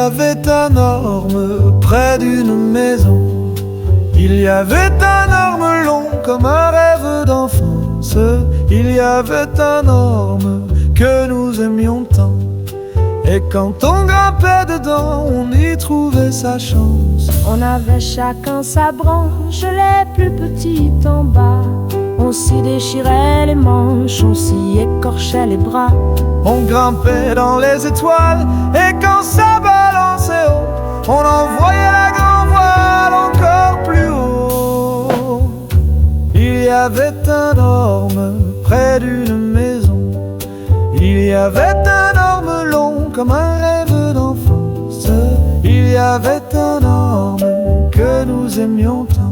avait un orme près d'une maison. Il y avait un orme long comme un rêve d'enfance. Il y avait un orme que nous aimions tant. Et quand on grimpait dedans, on y trouvait sa chance. On avait chacun sa branche, les plus petites en bas. On s'y déchirait les manches, on s'y écorchait les bras. On grimpait dans les étoiles, et quand ça balançait haut, on envoyait la grand voile encore plus haut. Il y avait un orme près d'une maison. Il y avait un orme long comme un rêve d'enfance. Il y avait un orme que nous aimions tant.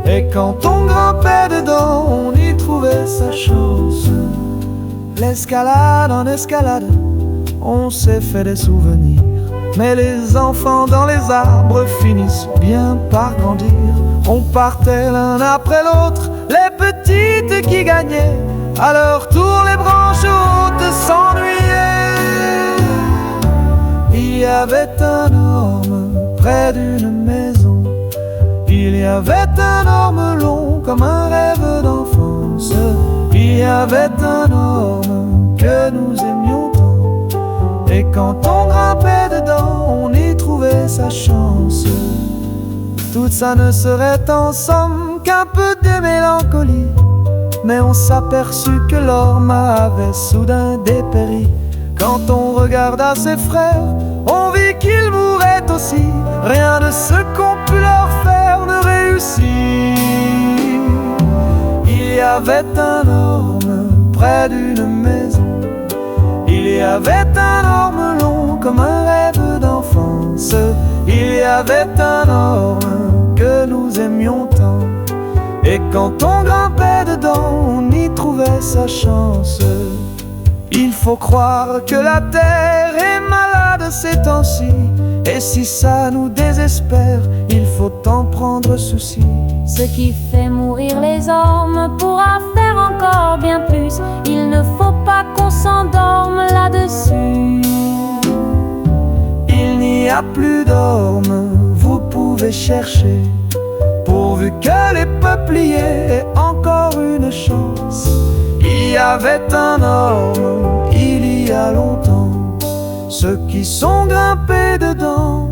Et quand on grimpait dedans, on y trouvait sa chance. L'escalade en escalade, on s'est fait des souvenirs. Mais les enfants dans les arbres finissent bien par grandir. On partait l'un après l'autre, les petites qui gagnaient. À leur tour les branches hautes s'ennuyaient. Il y avait un orme près d'une maison. Il y avait un orme long comme un rêve d'enfance. Il y avait un orme que nous aimions tant. Et quand on grimpait dedans, on y trouvait sa chance. Tout ça ne serait en somme qu'un peu de mélancolie. Mais on s'aperçut que l'orme avait soudain dépéri. Quand on regarda ses frères, on vit qu'ils mouraient aussi. Rien de ce qu'on put leur faire ne réussit. Il y avait un orme près d'une maison. Il y avait un orme long comme un rêve d'enfance. Il y avait un orme que nous aimions tant. Et quand on grimpait dedans, on y trouvait sa chance. Il faut croire que la terre est malade ces temps-ci. Et si ça nous désespère, il faut en prendre souci. Ce qui fait mourir les ormes pourra faire encore bien plus. Il ne faut pas qu'on s'endorme là-dessus. Il n'y a plus d'ormes, vous pouvez chercher. Pourvu que les peupliers aient encore une chance. Il y avait un orme il y a longtemps. Ceux qui sont grimpés dedans